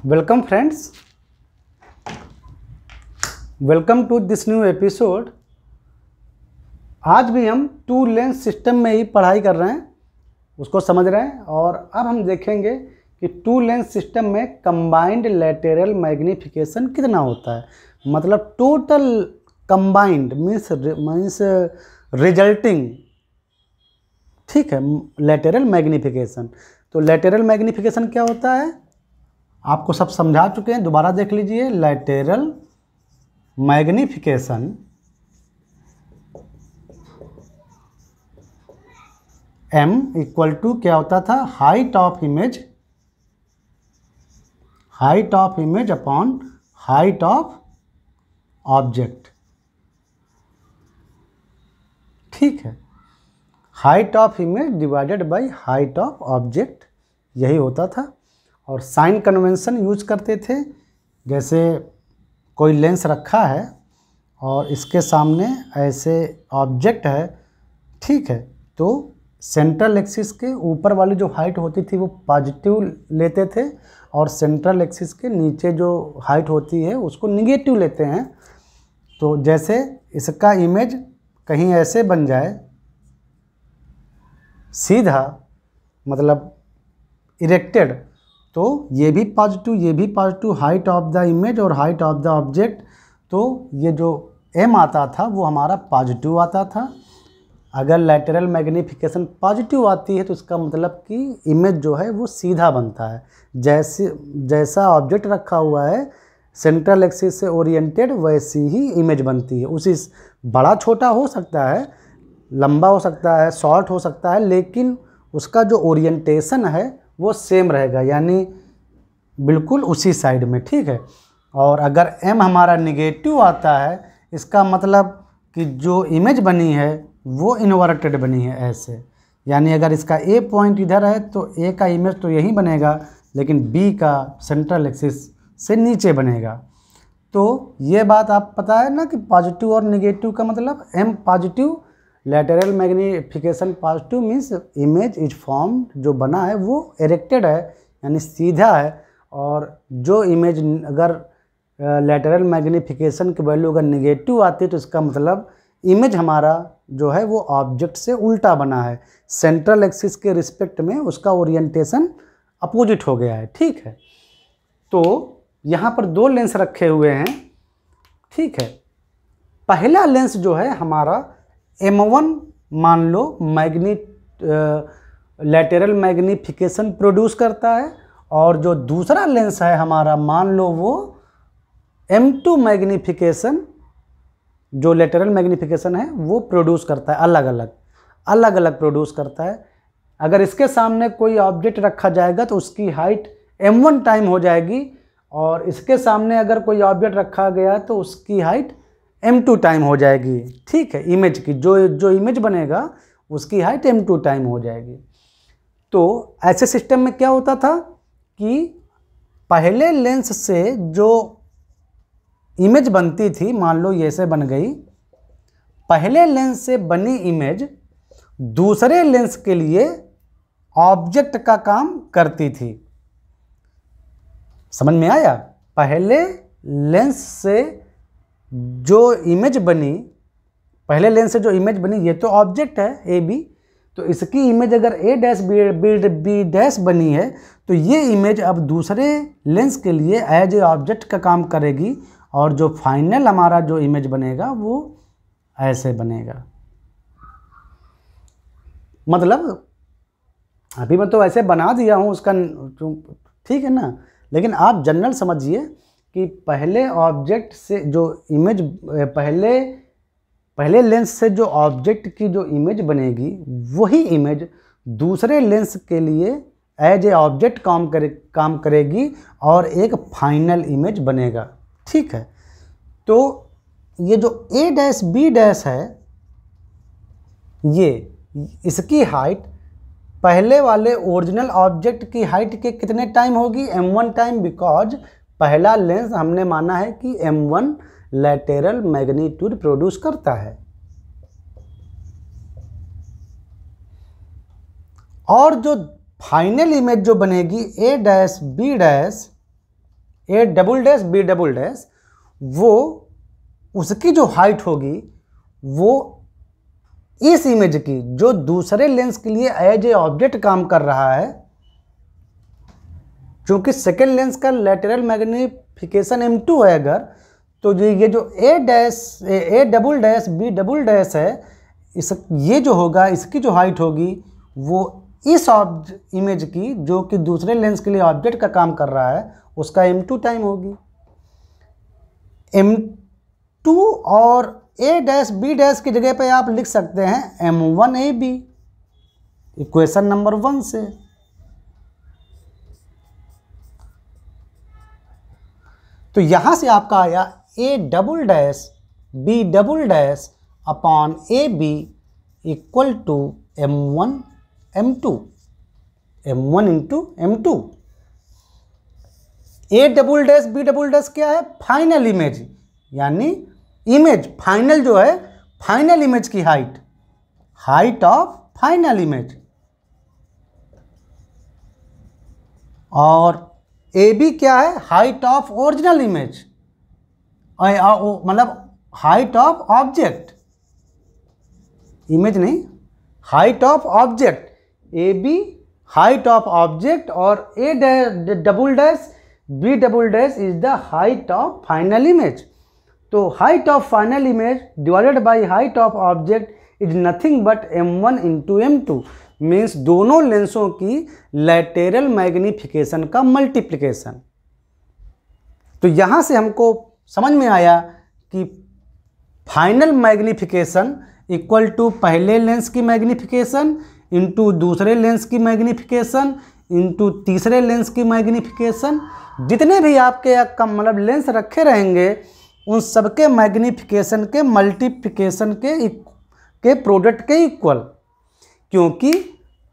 Welcome friends, welcome to this new episode. आज भी हम टू लेंस सिस्टम में ही पढ़ाई कर रहे हैं, उसको समझ रहे हैं। और अब हम देखेंगे कि टू लेंस सिस्टम में कंबाइंड लैटेरल मैग्नीफिकेशन कितना होता है। मतलब टोटल कंबाइंड मीन्स रिजल्टिंग, ठीक है, लैटेरल मैग्नीफिकेशन। तो लैटेरल मैग्नीफिकेशन क्या होता है आपको सब समझा चुके हैं, दोबारा देख लीजिए। लैटेरल मैग्नीफिकेशन m इक्वल टू क्या होता था, height of image upon height of object. ठीक है, height of image divided by height of object, यही होता था। और साइन कन्वेंशन यूज करते थे। जैसे कोई लेंस रखा है और इसके सामने ऐसे ऑब्जेक्ट है, ठीक है, तो सेंट्रल एक्सिस के ऊपर वाली जो हाइट होती थी वो पॉजिटिव लेते थे और सेंट्रल एक्सिस के नीचे जो हाइट होती है उसको निगेटिव लेते हैं। तो जैसे इसका इमेज कहीं ऐसे बन जाए सीधा, मतलब इरेक्टेड, तो ये भी positive height of the image और हाइट ऑफ द ऑब्जेक्ट। तो ये जो m आता था वो हमारा पॉजिटिव आता था। अगर लैटेरल मैग्नीफिकेशन पॉजिटिव आती है तो इसका मतलब कि इमेज जो है वो सीधा बनता है। जैसा ऑब्जेक्ट रखा हुआ है सेंट्रल एक्सिस से ओरिएंटेड, वैसी ही इमेज बनती है। उसी बड़ा छोटा हो सकता है, लंबा हो सकता है, शॉर्ट हो सकता है, लेकिन उसका जो ओरिएंटेशन है वो सेम रहेगा, यानी बिल्कुल उसी साइड में। ठीक है। और अगर m हमारा निगेटिव आता है, इसका मतलब कि जो इमेज बनी है वो इन्वर्टेड बनी है ऐसे, यानी अगर इसका a पॉइंट इधर है तो a का इमेज तो यहीं बनेगा, लेकिन b का सेंट्रल एक्सिस से नीचे बनेगा। तो ये बात आप पता है ना कि पॉजिटिव और निगेटिव का मतलब m positive, lateral magnification positive means image is form, जो बना है वो इरेक्टेड है यानी सीधा है। और जो इमेज अगर लैटेरल मैग्नीफिकेशन की वैल्यू अगर निगेटिव आती है तो इसका मतलब इमेज हमारा जो है वो ऑब्जेक्ट से उल्टा बना है, सेंट्रल एक्सिस के रिस्पेक्ट में उसका ओरिएंटेशन अपोजिट हो गया है। ठीक है। तो यहाँ पर दो लेंस रखे हुए हैं, ठीक है। पहला लेंस जो है हमारा M1 मान लो लैटेरल मैग्नीफिकेशन प्रोड्यूस करता है, और जो दूसरा लेंस है हमारा मान लो वो M2 मैग्नीफिकेशन, जो लैटेरल मैग्नीफिकेशन है वो प्रोड्यूस करता है, अलग अलग प्रोड्यूस करता है। अगर इसके सामने कोई ऑब्जेक्ट रखा जाएगा तो उसकी हाइट M1 टाइम हो जाएगी, और इसके सामने अगर कोई ऑब्जेक्ट रखा गया तो उसकी हाइट M2 टाइम हो जाएगी। ठीक है, इमेज की जो इमेज बनेगा उसकी हाइट M2 टाइम हो जाएगी। तो ऐसे सिस्टम में क्या होता था कि पहले लेंस से जो इमेज बनती थी, मान लो ये से बन गई, पहले लेंस से बनी इमेज दूसरे लेंस के लिए ऑब्जेक्ट का काम करती थी। समझ में आया? पहले लेंस से जो इमेज बनी, पहले लेंस से जो इमेज बनी, ये तो ऑब्जेक्ट है ए बी, तो इसकी इमेज अगर ए डैश बी डैश बनी है तो ये इमेज अब दूसरे लेंस के लिए एज ए ऑब्जेक्ट का काम करेगी, और जो फाइनल हमारा जो इमेज बनेगा वो ऐसे बनेगा। मतलब अभी मैं तो ऐसे बना दिया हूँ उसका, ठीक है ना, लेकिन आप जनरल समझिए कि पहले ऑब्जेक्ट से जो इमेज, पहले लेंस से जो ऑब्जेक्ट की जो इमेज बनेगी वही इमेज दूसरे लेंस के लिए एज ए ऑब्जेक्ट काम करेगी और एक फाइनल इमेज बनेगा। ठीक है। तो ये जो ए डैश बी डैश है, ये इसकी हाइट पहले वाले ओरिजिनल ऑब्जेक्ट की हाइट के कितने टाइम होगी? M1 टाइम, बिकॉज पहला लेंस हमने माना है कि M1 लैटेरल मैग्नीट्यूड प्रोड्यूस करता है। और जो फाइनल इमेज जो बनेगी A dash B dash, A double dash B double dash, वो उसकी जो हाइट होगी वो इस इमेज की जो दूसरे लेंस के लिए एज ए ऑब्जेक्ट काम कर रहा है, क्योंकि सेकेंड लेंस का लेटरल मैग्नीफिकेशन m2 है अगर, तो ये जो A double dash B double dash है, ये जो होगा इसकी जो हाइट होगी वो इस इमेज की जो कि दूसरे लेंस के लिए ऑब्जेक्ट का काम कर रहा है उसका m2 टाइम होगी। m2 और ए डैश बी डैश की जगह पे आप लिख सकते हैं m1ab इक्वेशन नंबर 1 से। तो यहां से आपका आया A double dash B double dash upon A B equal to m1 m2, m1 into m2। A double dash B double dash क्या है? फाइनल इमेज, यानी इमेज फाइनल जो है, फाइनल इमेज की height, height of final image. और A B क्या है? Height of original image, मतलब हाइट ऑफ ऑब्जेक्ट, इमेज नहीं, height of object. A B height of object और A double dash B double dash is the height of final image. तो height of final image divided by height of object is nothing but m1 into m2, means दोनों लेंसों की लैटेरल magnification का multiplication. तो यहाँ से हमको समझ में आया कि फाइनल मैग्नीफिकेशन इक्वल टू पहले लेंस की मैग्नीफिकेशन इंटू दूसरे लेंस की मैग्नीफिकेशन इंटू तीसरे लेंस की मैग्नीफिकेशन। जितने भी आपके मतलब लेंस रखे रहेंगे उन सबके मैग्नीफिकेशन के मल्टीप्लिकेशन के प्रोडक्ट के इक्वल, क्योंकि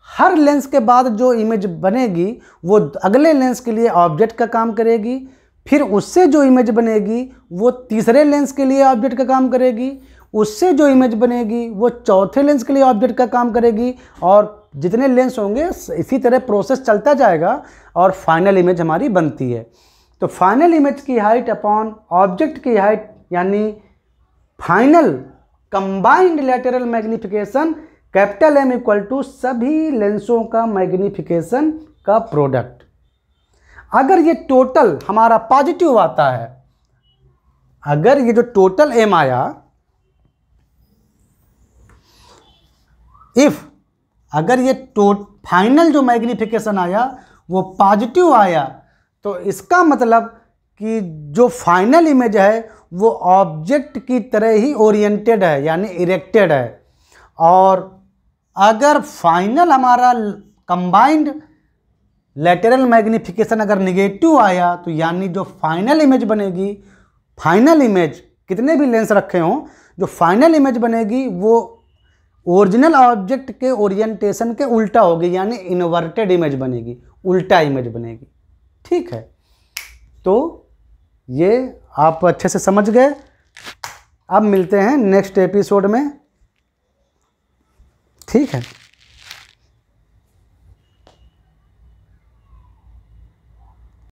हर लेंस के बाद जो इमेज बनेगी वो अगले लेंस के लिए ऑब्जेक्ट का काम करेगी, फिर उससे जो इमेज बनेगी वो तीसरे लेंस के लिए ऑब्जेक्ट का काम करेगी, उससे जो इमेज बनेगी वो चौथे लेंस के लिए ऑब्जेक्ट का काम करेगी, और जितने लेंस होंगे इसी तरह प्रोसेस चलता जाएगा और फाइनल इमेज हमारी बनती है। तो फाइनल इमेज की हाइट अपॉन ऑब्जेक्ट की हाइट, यानी final combined lateral magnification capital M equal to सभी लेंसों का मैग्नीफिकेशन का प्रोडक्ट। अगर ये टोटल हमारा पॉजिटिव आता है, अगर ये जो टोटल M आया, अगर ये फाइनल जो मैग्नीफिकेशन आया वो पॉजिटिव आया, तो इसका मतलब कि जो फाइनल इमेज है वो ऑब्जेक्ट की तरह ही ओरिएंटेड है, यानी इरेक्टेड है। और अगर फाइनल हमारा कंबाइंड लैटेरल मैग्नीफिकेशन अगर निगेटिव आया, तो यानी जो फाइनल इमेज बनेगी, फाइनल इमेज कितने भी लेंस रखे हों, जो फाइनल इमेज बनेगी वो ओरिजिनल ऑब्जेक्ट के ओरिएंटेशन के उल्टा होगी, यानी इन्वर्टेड इमेज बनेगी, उल्टा इमेज बनेगी। ठीक है, तो ये आप अच्छे से समझ गए। अब मिलते हैं नेक्स्ट एपिसोड में। ठीक है।